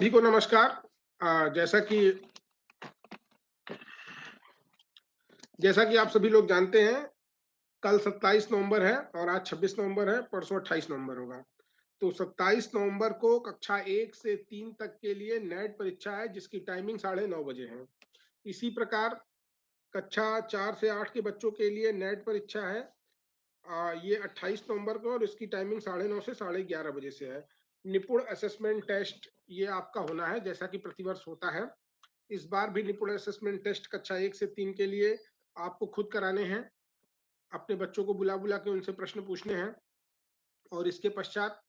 सभी को नमस्कार। जैसा कि आप सभी लोग जानते हैं, कल 27 नवंबर है और आज 26 नवंबर है, परसों 28 नवंबर होगा। तो 27 नवंबर को कक्षा 1 से 3 तक के लिए नेट परीक्षा है, जिसकी टाइमिंग 9:30 बजे है। इसी प्रकार कक्षा 4 से 8 के बच्चों के लिए नेट परीक्षा है। ये 28 नवंबर को और इसकी टाइमिंग 9:30 से 11:30 बजे से है। निपुण असेसमेंट टेस्ट ये आपका होना है, जैसा कि प्रतिवर्ष होता है। इस बार भी निपुण असेसमेंट टेस्ट कक्षा 1 से 3 के लिए आपको खुद कराने हैं। अपने बच्चों को बुला बुला के उनसे प्रश्न पूछने हैं और इसके पश्चात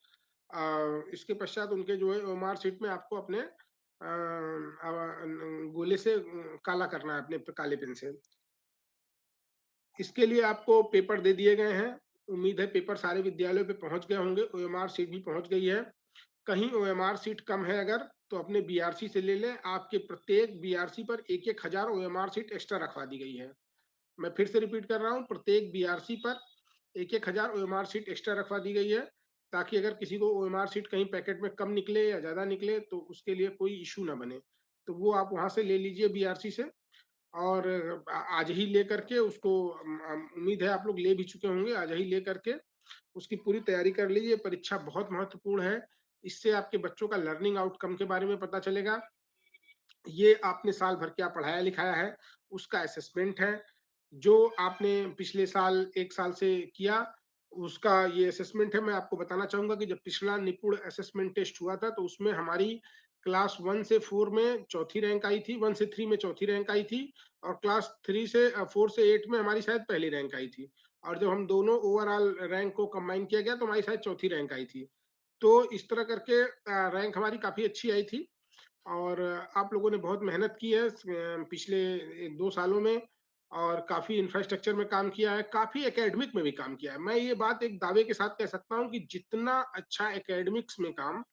उनके जो है ओएमआर शीट में आपको अपने गोले से काला करना है, अपने काले पेन से। इसके लिए आपको पेपर दे दिए गए हैं। उम्मीद है पेपर सारे विद्यालयों पे पहुंच गए होंगे, ओएमआर शीट भी पहुंच गई है। कहीं ओएमआर सीट कम है अगर, तो अपने बीआरसी से ले लें। आपके प्रत्येक बीआरसी पर 1,000 ओएमआर सीट एक्स्ट्रा रखवा दी गई है। मैं फिर से रिपीट कर रहा हूं, प्रत्येक बीआरसी पर 1,000 ओएमआर सीट एक्स्ट्रा रखवा दी गई है, ताकि अगर किसी को ओएमआर सीट कहीं पैकेट में कम निकले या ज्यादा निकले तो उसके लिए कोई इशू ना बने। तो वो आप वहां से ले लीजिए बीआरसी से, और आज ही लेकर के उसको, उम्मीद है आप लोग ले भी चुके होंगे, आज ही लेकर के उसकी पूरी तैयारी कर लीजिए। परीक्षा बहुत महत्वपूर्ण है। इससे आपके बच्चों का लर्निंग आउटकम के बारे में पता चलेगा। ये आपने साल भर क्या पढ़ाया लिखाया है, उसका असेसमेंट है। जो आपने पिछले साल 1 साल से किया, उसका ये असेसमेंट है। मैं आपको बताना चाहूंगा कि जब पिछला निपुण असेसमेंट टेस्ट हुआ था, तो उसमें हमारी क्लास 1 से 4 में चौथी रैंक आई थी, 1 से 3 में चौथी रैंक आई थी, और क्लास 4 से 8 में हमारी शायद पहली रैंक आई थी। और जब हम दोनों ओवरऑल रैंक को कंबाइन किया गया तो हमारी शायद चौथी रैंक आई थी। तो इस तरह करके रैंक हमारी काफी अच्छी आई थी। और आप लोगों ने बहुत मेहनत की है पिछले 1-2 सालों में, और काफी इंफ्रास्ट्रक्चर में काम किया है, काफी एकेडमिक में भी काम किया है। मैं ये बात एक दावे के साथ कह सकता हूँ कि जितना अच्छा एकेडमिक्स में काम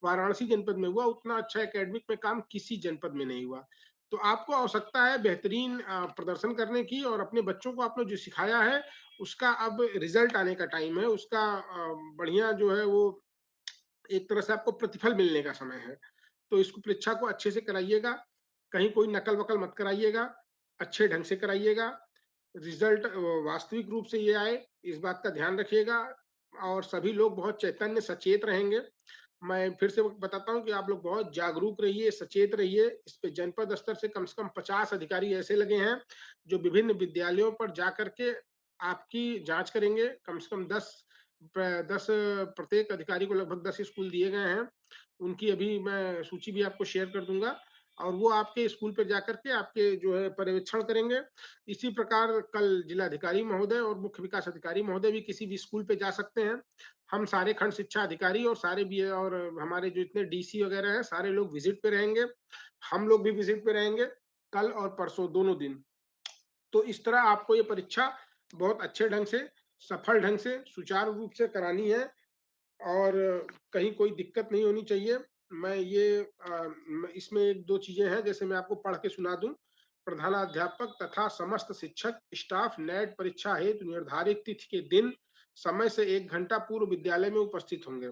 वाराणसी जनपद में हुआ, उतना अच्छा एकेडमिक में काम किसी जनपद में नहीं हुआ। तो आपको आवश्यकता है बेहतरीन प्रदर्शन करने की, और अपने बच्चों को आपने जो सिखाया है उसका अब रिजल्ट आने का टाइम है। उसका बढ़िया जो है वो, एक तरह से आपको प्रतिफल मिलने का समय है। तो इसको, परीक्षा को अच्छे से कराइएगा, कहीं कोई नकल वकल मत कराइएगा, अच्छे ढंग से कराइएगा। रिजल्ट वास्तविक रूप से ये आए, इस बात का ध्यान रखिएगा। और सभी लोग बहुत चैतन्य सचेत रहेंगे। मैं फिर से बताता हूँ कि आप लोग बहुत जागरूक रहिए, सचेत रहिए। इस पे जनपद स्तर से कम 50 अधिकारी ऐसे लगे हैं जो विभिन्न विद्यालयों पर जाकर के आपकी जांच करेंगे। कम से कम 10 प्रत्येक अधिकारी को लगभग 10 स्कूल दिए गए हैं। उनकी अभी मैं सूची भी आपको शेयर कर दूंगा, और वो आपके स्कूल पर जाकर के आपके जो है पर्यवेक्षण करेंगे। इसी प्रकार कल जिलाधिकारी महोदय और मुख्य विकास अधिकारी महोदय भी किसी भी स्कूल पे जा सकते हैं। हम सारे खंड शिक्षा अधिकारी और सारे भी, और हमारे जो इतने डीसी वगैरह हैं, सारे लोग विजिट पे रहेंगे। हम लोग भी विजिट पे रहेंगे, कल और परसों दोनों दिन। तो इस तरह आपको ये परीक्षा बहुत अच्छे ढंग से, सफल ढंग से, सुचारू रूप से करानी है, और कहीं कोई दिक्कत नहीं होनी चाहिए। मैं ये इसमें 1-2 चीजें हैं, जैसे मैं आपको पढ़ के सुना दूं। प्रधानाध्यापक तथा समस्त शिक्षक स्टाफ नेट परीक्षा हेतु निर्धारित तिथि के दिन समय से 1 घंटा पूर्व विद्यालय में उपस्थित होंगे।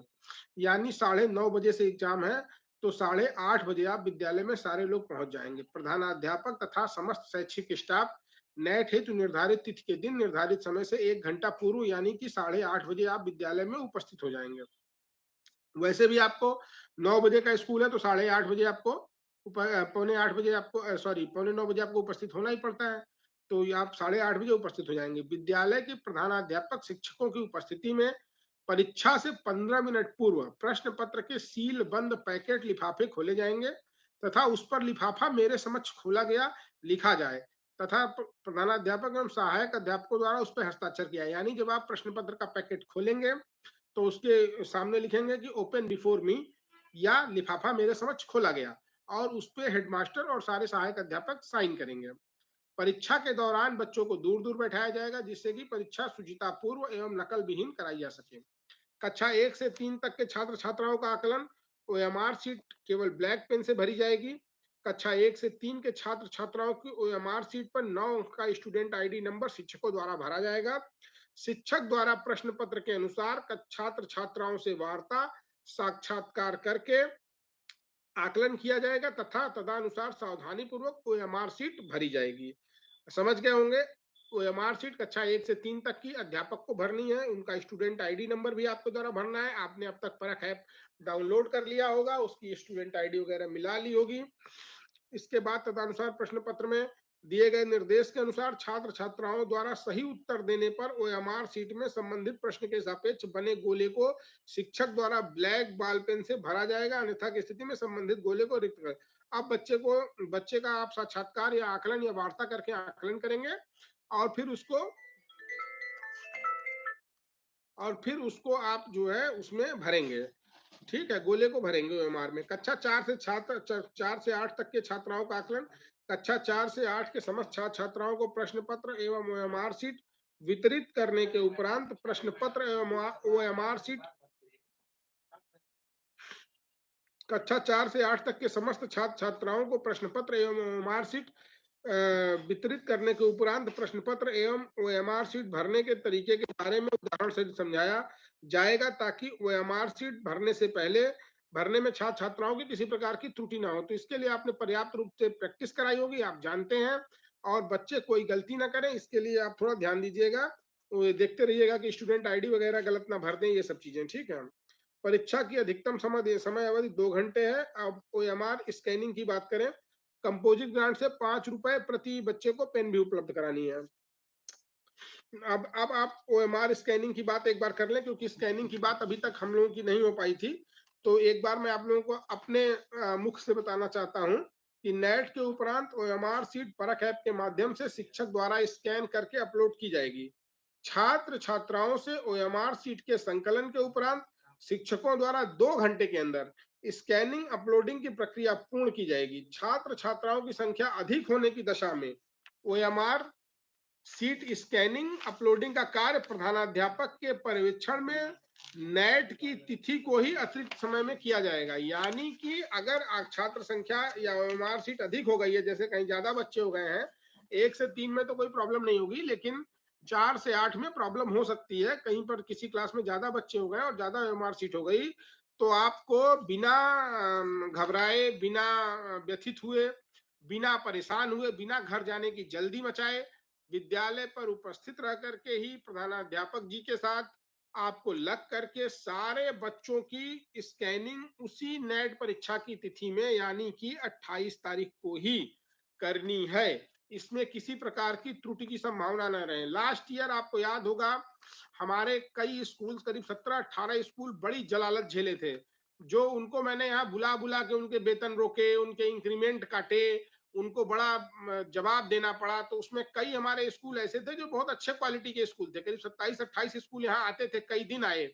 यानी 9:30 बजे से एग्जाम है, तो 8:30 बजे आप विद्यालय में सारे लोग पहुंच जाएंगे। प्रधानाध्यापक तथा समस्त शैक्षिक स्टाफ नेट हेतु निर्धारित तिथि के दिन निर्धारित समय से 1 घंटा पूर्व, यानी कि 8:30 बजे आप विद्यालय में उपस्थित हो जाएंगे। वैसे भी आपको 9 बजे का स्कूल है, तो 8:30 बजे आपको, पौने 8 बजे आपको, सॉरी, पौने 9 बजे आपको उपस्थित होना ही पड़ता है। तो आप 8:30 बजे उपस्थित हो जाएंगे। विद्यालय के प्रधानाध्यापक शिक्षकों की उपस्थिति में परीक्षा से 15 मिनट पूर्व प्रश्न पत्र के सील बंद पैकेट लिफाफे खोले जाएंगे, तथा उस पर लिफाफा मेरे समक्ष खोला गया लिखा जाए, तथा प्रधानाध्यापक एवं सहायक अध्यापकों द्वारा उस पर हस्ताक्षर किया। यानी जब आप प्रश्न पत्र का पैकेट खोलेंगे, तो उसके सामने लिखेंगे कि ओपन बिफोर मी, या लिफाफा मेरे समक्ष खोला गया, और उस पे हेडमास्टर और सारे सहायक अध्यापक साइन करेंगे। परीक्षा के दौरान बच्चों को दूर दूर बैठाया जाएगा, जिससे कि परीक्षा शुचितापूर्व एवं नकल विहीन कराई जा सके। कक्षा 1 से 3 तक के छात्र छात्राओं का आकलन, ओएमआर सीट केवल ब्लैक पेन से भरी जाएगी। कक्षा 1 से 3 के छात्र छात्राओं की ओएमआर सीट पर 9 अंक का स्टूडेंट आईडी नंबर शिक्षकों द्वारा भरा जाएगा। शिक्षक द्वारा प्रश्न पत्र के अनुसार छात्र छात्राओं से वार्ता, साक्षात्कार करके आकलन किया जाएगा तथा तदनुसार सावधानी पूर्वक ओएमआर सीट भरी जाएगी। समझ गए होंगे। ओएमआर सीट कक्षा 1 से 3 तक की अध्यापक को भरनी है। उनका स्टूडेंट आईडी नंबर भी आपके द्वारा भरना है। आपने अब तक परख ऐप डाउनलोड कर लिया होगा, उसकी स्टूडेंट आईडी वगैरह मिला ली होगी। इसके बाद तदनुसार प्रश्न पत्र में दिए गए निर्देश के अनुसार छात्र छात्राओं द्वारा सही उत्तर देने पर ओएमआर सीट में संबंधित प्रश्न के सापेक्ष बने गोले को शिक्षक द्वारा ब्लैक बॉल पेन से भरा जाएगा, अन्यथा की स्थिति में संबंधित गोले को रिक्त कर। अब बच्चे का आप साक्षात्कार या आकलन या वार्ता करके आकलन करेंगे और फिर उसको आप जो है उसमें भरेंगे। ठीक है, गोले को भरेंगे ओएमआर में। कक्षा 4 से 8 तक के छात्राओं का आकलन। कक्षा 4 से 8 के समस्त छात्र छात्राओं को प्रश्न पत्र एवं ओएमआर सीट वितरित करने के उपरांत प्रश्न पत्र एवं ओएमआर सीट कक्षा 4 से 8 तक के समस्त छात्र छात्राओं को प्रश्न पत्र एवं ओएमआर सीट वितरित करने के उपरांत प्रश्न पत्र एवं ओएमआर सीट भरने के तरीके के बारे में उदाहरण से समझाया जाएगा, ताकि ओएमआर सीट भरने में छात्र छात्राओं की किसी प्रकार की त्रुटि ना हो। तो इसके लिए आपने पर्याप्त रूप से प्रैक्टिस कराई होगी, आप जानते हैं, और बच्चे कोई गलती ना करें, इसके लिए आप थोड़ा ध्यान दीजिएगा। देखते रहिएगा कि स्टूडेंट आईडी वगैरह गलत ना भर दें, ये सब चीजें। ठीक है। परीक्षा की अधिकतम समय अवधि 2 घंटे है। अब ओएमआर स्कैनिंग की बात करें, कंपोजिट ग्रांट से 5 रुपए प्रति बच्चे को पेन भी उपलब्ध करानी है। अब आप ओएमआर स्कैनिंग की बात एक बार कर लें, क्योंकि स्कैनिंग की बात अभी तक हम लोगों की नहीं हो पाई थी। तो एक बार मैं आप लोगों को अपने मुख से बताना चाहता हूं कि नेट के उपरांत ओएमआर सीट परख ऐप के माध्यम से शिक्षक द्वारा स्कैन करके अपलोड की जाएगी। छात्र छात्राओं से ओएमआर सीट के संकलन के उपरांत शिक्षकों द्वारा 2 घंटे के अंदर स्कैनिंग अपलोडिंग की प्रक्रिया पूर्ण की जाएगी। छात्र छात्राओं की संख्या अधिक होने की दशा में ओएमआर सीट स्कैनिंग अपलोडिंग का कार्य प्रधानाध्यापक के पर्यवेक्षण में नेट की तिथि को ही अतिरिक्त समय में किया जाएगा। यानी कि अगर छात्र संख्या या ओएमआर सीट अधिक हो गई है, जैसे कहीं ज्यादा बच्चे हो गए हैं, 1 से 3 में तो कोई प्रॉब्लम नहीं होगी, लेकिन 4 से 8 में प्रॉब्लम हो सकती है। कहीं पर किसी क्लास में ज्यादा बच्चे हो गए और ज्यादा ओएमआर सीट हो गई, तो आपको बिना घबराए, बिना व्यथित हुए, बिना परेशान हुए, बिना घर जाने की जल्दी मचाए, विद्यालय पर उपस्थित रह करके ही प्रधानाध्यापक जी के साथ आपको लग करके सारे बच्चों की स्कैनिंग उसी नेट परीक्षा की तिथि में, यानी कि 28 तारीख को ही करनी है। इसमें किसी प्रकार की त्रुटि की संभावना न रहे। लास्ट ईयर आपको याद होगा, हमारे कई स्कूल, करीब 17-18 स्कूल बड़ी जलालत झेले थे, जो उनको मैंने यहाँ बुला बुला के उनके वेतन रोके, उनके इंक्रीमेंट काटे, उनको बड़ा जवाब देना पड़ा। तो उसमें कई हमारे स्कूल ऐसे थे जो बहुत अच्छे क्वालिटी के स्कूल थे। करीब 27-28 स्कूल यहाँ आते थे, कई दिन आए,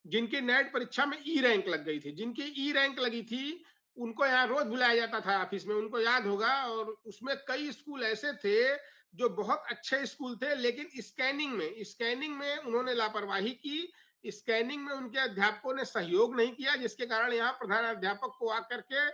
जिनकी नेट परीक्षा में ई रैंक लग गई थी। जिनकी ई रैंक लगी थी उनको यहाँ रोज बुलाया जाता था ऑफिस में, उनको याद होगा। और उसमें कई स्कूल ऐसे थे जो बहुत अच्छे स्कूल थे, लेकिन स्कैनिंग में उन्होंने लापरवाही की। स्कैनिंग में उनके अध्यापकों ने सहयोग नहीं किया, जिसके कारण यहाँ प्रधान अध्यापक को आकर के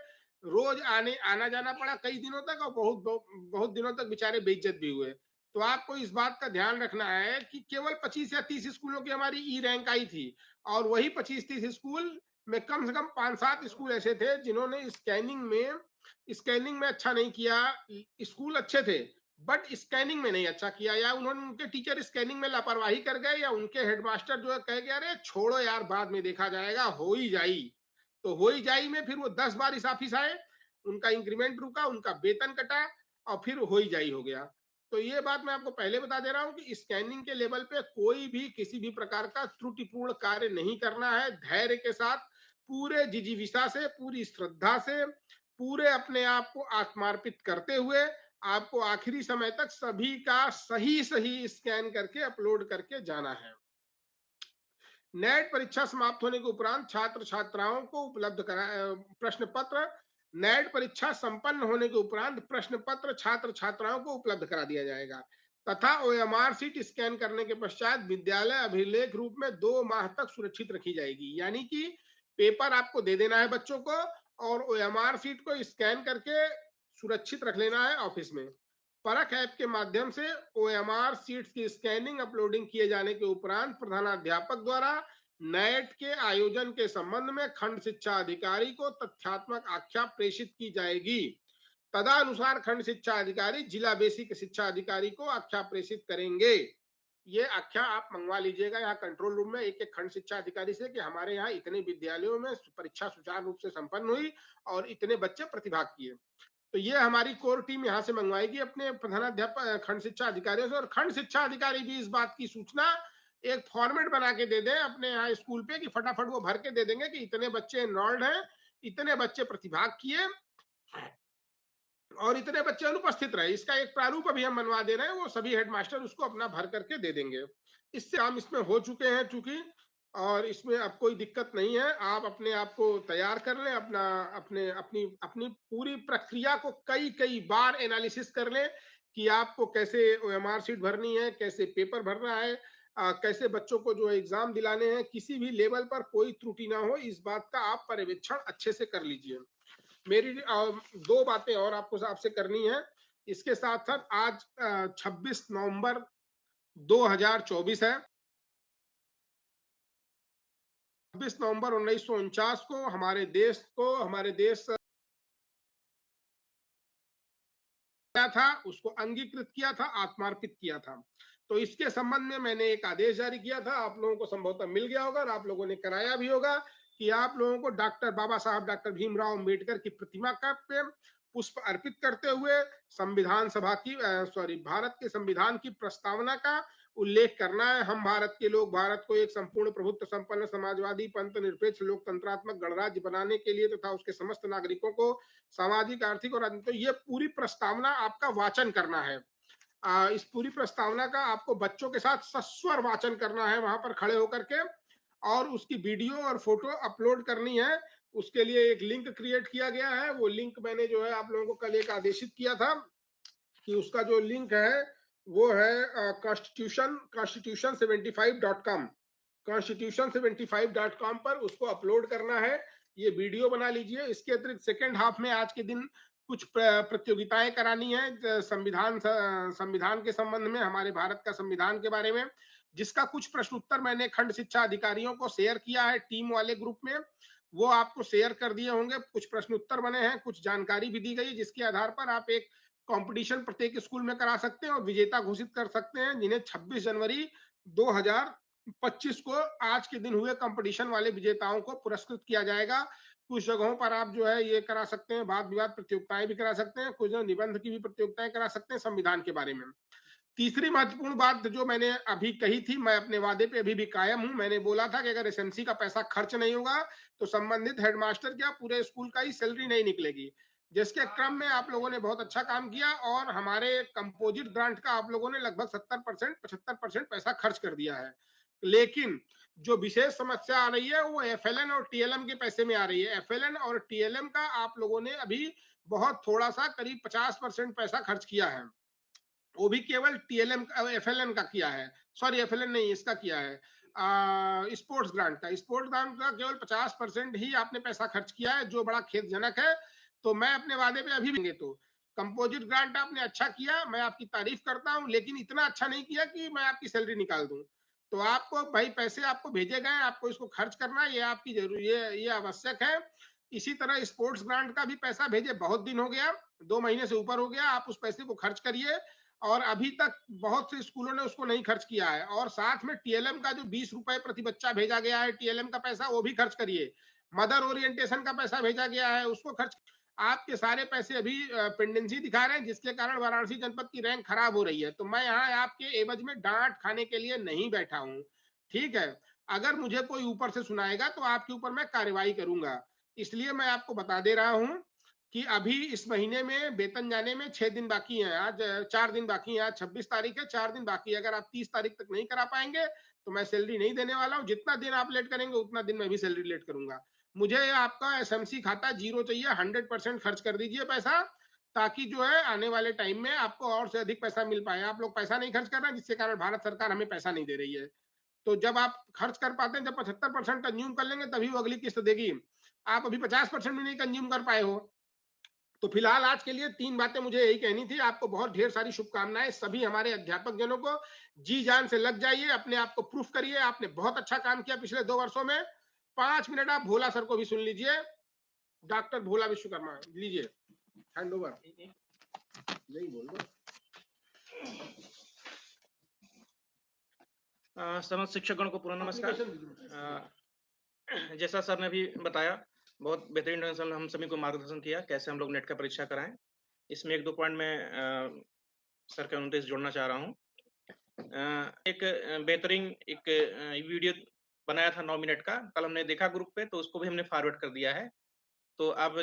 रोज आना जाना पड़ा कई दिनों तक, और बहुत दिनों तक बेचारे बेइज्जत भी हुए। तो आपको इस बात का ध्यान रखना है कि केवल 25 या 30 स्कूलों की हमारी ई रैंक आई थी, और वही 25-30 स्कूल में कम से कम 5-7 स्कूल ऐसे थे जिन्होंने स्कैनिंग में अच्छा नहीं किया। स्कूल अच्छे थे बट स्कैनिंग में नहीं अच्छा किया, या उन्होंने, उनके टीचर स्कैनिंग में लापरवाही कर गए, या उनके हेडमास्टर जो है कह गया अरे छोड़ो यार बाद में देखा जाएगा, हो ही जाई। तो हो ही जाई में फिर वो 10 बार इस ऑफिस आए, उनका इंक्रीमेंट रुका, उनका वेतन कटा, और फिर हो ही जाई हो गया। तो ये बात मैं आपको पहले बता दे रहा हूं कि स्कैनिंग के लेवल पे कोई भी किसी भी प्रकार का त्रुटिपूर्ण कार्य नहीं करना है। धैर्य के साथ, पूरे जिजीविषा से, पूरी श्रद्धा से, पूरे अपने आप को आत्मार्पित करते हुए आपको आखिरी समय तक सभी का सही सही स्कैन करके अपलोड करके जाना है। नेट परीक्षा समाप्त होने के उपरांत छात्र छात्राओं को उपलब्ध करा प्रश्न पत्र नेट परीक्षा संपन्न होने के उपरांत प्रश्न पत्र छात्र छात्राओं को उपलब्ध करा दिया जाएगा, तथा ओएमआर सीट स्कैन करने के पश्चात विद्यालय अभिलेख रूप में 2 माह तक सुरक्षित रखी जाएगी। यानी कि पेपर आपको दे देना है बच्चों को, और ओएमआर सीट को स्कैन करके सुरक्षित रख लेना है ऑफिस में। परख ऐप के माध्यम से ओएमआर सीट्स की स्कैनिंग अपलोडिंग किए जाने के उपरांत प्रधानाध्यापक द्वारा नेट के आयोजन के संबंध में खंड शिक्षा अधिकारी को तथ्यात्मक आख्या प्रेषित की जाएगी। तदनुसार खंड शिक्षा अधिकारी जिला बेसिक शिक्षा अधिकारी को आख्या प्रेषित करेंगे। ये आख्या आप मंगवा लीजिएगा यहाँ कंट्रोल रूम में एक एक खंड शिक्षा अधिकारी से कि हमारे यहाँ इतने विद्यालयों में परीक्षा सुचारू रूप से संपन्न हुई और इतने बच्चे प्रतिभाग किए। तो ये हमारी कोर टीम यहाँ से मंगवाएगी अपने प्रधानाध्यापक खंड शिक्षा अधिकारियों से, और खंड शिक्षा अधिकारी भी इस बात की सूचना एक फॉर्मेट बना के दे दें अपने यहाँ स्कूल पे कि फटाफट वो भर के दे देंगे कि इतने बच्चे एनरोल्ड हैं, इतने बच्चे प्रतिभाग किए और इतने बच्चे अनुपस्थित रहे। इसका एक प्रारूप अभी हम बनवा दे रहे हैं, वो सभी हेडमास्टर उसको अपना भर करके दे देंगे। इससे काम इसमें हो चुके हैं चूंकि, और इसमें अब कोई दिक्कत नहीं है। आप अपने आप को तैयार कर लें, अपना अपने अपनी अपनी पूरी प्रक्रिया को कई कई बार एनालिसिस कर लें कि आपको कैसे ओएमआर शीट भरनी है, कैसे पेपर भरना है, कैसे बच्चों को जो एग्जाम दिलाने हैं, किसी भी लेवल पर कोई त्रुटि ना हो, इस बात का आप पर्यवेक्षण अच्छे से कर लीजिए। मेरी दो बातें और आपको आपसे करनी है इसके साथ साथ। आज 26 नवंबर 2024 है। 26 नवंबर 1949 को हमारे देश था, उसको अंगीकृत किया था, आत्मार्पित किया था। तो इसके संबंध में मैंने एक आदेश जारी किया था, आप लोगों को संभवतः मिल गया होगा और आप लोगों ने कराया भी होगा कि आप लोगों को डॉक्टर बाबा साहब डॉक्टर भीमराव अंबेडकर की प्रतिमा का पे पुष्प अर्पित करते हुए संविधान सभा की भारत के संविधान की प्रस्तावना का उल्लेख करना है। हम भारत के लोग भारत को एक संपूर्ण प्रभुत्व संपन्न समाजवादी पंथ निरपेक्ष लोकतंत्रात्मक गणराज्य बनाने के लिए तथा उसके समस्त नागरिकों को सामाजिक आर्थिक और राजनीतिक, तो ये पूरी प्रस्तावना आपका वाचन करना है। इस पूरी प्रस्तावना का आपको बच्चों के साथ सस्वर वाचन करना है वहां पर खड़े होकर के, और उसकी वीडियो और फोटो अपलोड करनी है। उसके लिए एक लिंक क्रिएट किया गया है, वो लिंक मैंने जो है आप लोगों को कल एक आदेशित किया था कि उसका जो लिंक है वो है constitution75.com। constitution75.com पर उसको अपलोड करना है, ये वीडियो बना लीजिए। इसके अतिरिक्त सेकेंड हाफ में आज के दिन कुछ प्रतियोगिताएं करानी है संविधान के संबंध में, हमारे भारत का संविधान के बारे में, जिसका कुछ प्रश्न उत्तर मैंने खंड शिक्षा अधिकारियों को शेयर किया है टीम वाले ग्रुप में, वो आपको शेयर कर दिए होंगे। कुछ प्रश्न उत्तर बने हैं, कुछ जानकारी भी दी गई, जिसके आधार पर आप एक कंपटीशन प्रत्येक स्कूल में करा सकते हैं और विजेता घोषित कर सकते हैं, जिन्हें 26 जनवरी 2025 को आज के दिन हुए कंपटीशन वाले विजेताओं को पुरस्कृत किया जाएगा। कुछ जगहों पर आप जो है ये करा सकते हैं, वाद विवाद प्रतियोगिताएं भी करा सकते हैं, कुछ निबंध की भी प्रतियोगिताएं करा सकते हैं संविधान के बारे में। तीसरी महत्वपूर्ण बात जो मैंने अभी कही थी, मैं अपने वादे पे अभी भी कायम हूं। मैंने बोला था कि अगर एसएमसी का पैसा खर्च नहीं होगा तो संबंधित हेडमास्टर क्या पूरे स्कूल का ही सैलरी नहीं निकलेगी, जिसके क्रम में आप लोगों ने बहुत अच्छा काम किया और हमारे कंपोजिट ग्रांट का आप लोगों ने लगभग 70% 75% पैसा खर्च कर दिया है। लेकिन जो विशेष समस्या आ रही है वो एफएलएन और टीएलएम के पैसे में आ रही है। एफएलएन और टीएलएम का आप लोगों ने अभी बहुत थोड़ा सा करीब 50% पैसा खर्च किया है, वो भी केवल टीएलएम एफएलएन का किया है, सॉरी एफएलएन नहीं, इसका किया है स्पोर्ट्स ग्रांट का। स्पोर्ट्स ग्रांट का केवल 50% ही आपने पैसा खर्च किया है, जो बड़ा खेदजनक है। तो मैं अपने वादे पे अभी भी, तो कंपोजिट ग्रांट आपने अच्छा किया, मैं आपकी तारीफ करता हूं, लेकिन इतना अच्छा नहीं किया कि मैं आपकी सैलरी निकाल दूं। तो आपको भाई पैसे आपको भेजे गए, आपको इसको खर्च करना, ये आपकी जरूरी है, ये आवश्यक है। इसी तरह स्पोर्ट्स ग्रांट का भी पैसा भेजे बहुत दिन हो गया, 2 महीने से ऊपर हो गया, आप उस पैसे को खर्च करिए, और अभी तक बहुत से स्कूलों ने उसको नहीं खर्च किया है। और साथ में टीएलएम का जो 20 रुपए प्रति बच्चा भेजा गया है, टीएलएम का पैसा वो भी खर्च करिए। मदर ओरिएंटेशन का पैसा भेजा गया है, उसको खर्च। आपके सारे पैसे अभी पेंडेंसी दिखा रहे हैं, जिसके कारण वाराणसी जनपद की रैंक खराब हो रही है। तो मैं यहाँ आपके एवज में डांट खाने के लिए नहीं बैठा हूँ, ठीक है। अगर मुझे कोई ऊपर से सुनाएगा तो आपके ऊपर मैं कार्रवाई करूंगा। इसलिए मैं आपको बता दे रहा हूं कि अभी इस महीने में वेतन जाने में 6 दिन बाकी हैं, आज 4 दिन बाकी हैं, आज 26 तारीख है, 4 दिन बाकी है। अगर आप 30 तारीख तक नहीं करा पाएंगे तो मैं सैलरी नहीं देने वाला हूं। जितना दिन आप लेट करेंगे उतना दिन मैं भी सैलरी लेट करूंगा। मुझे आपका एसएमसी खाता जीरो चाहिए, 100% खर्च कर दीजिए पैसा, ताकि जो है आने वाले टाइम में आपको और से अधिक पैसा मिल पाए। आप लोग पैसा नहीं खर्च कर रहे हैं, जिसके कारण भारत सरकार हमें पैसा नहीं दे रही है। तो जब आप खर्च कर पाते हैं, जब 75% कंज्यूम कर लेंगे तभी वो अगली किस्त देगी। आप अभी 50% भी नहीं कंज्यूम कर पाए हो, तो फिलहाल आज के लिए 3 बातें मुझे यही कहनी थी। आपको बहुत ढेर सारी शुभकामनाएँ, सभी हमारे अध्यापक जनों को। जी जान से लग जाइए, अपने आप को प्रूफ करिए, आपने बहुत अच्छा काम किया पिछले 2 वर्षों में। 5 मिनट आप भोला सर को भी सुन लीजिए। डॉक्टर भोला विश्वकर्मा, लीजिए हैंड ओवर। नहीं बोल दो। समस्त शिक्षकगण को पुनः नमस्कार। एप्लीकेशन दीजिए। जैसा सर ने अभी बताया, बहुत बेहतरीन ढंग से हम सभी को मार्गदर्शन किया, कैसे हम लोग नेट का परीक्षा कराएँ। इसमें 1-2 पॉइंट मैं सर के अनुदेश जोड़ना चाह रहा हूँ। एक बेहतरीन एक वीडियो बनाया था 9 मिनट का, कल हमने देखा ग्रुप पे, तो उसको भी हमने फॉरवर्ड कर दिया है। तो अब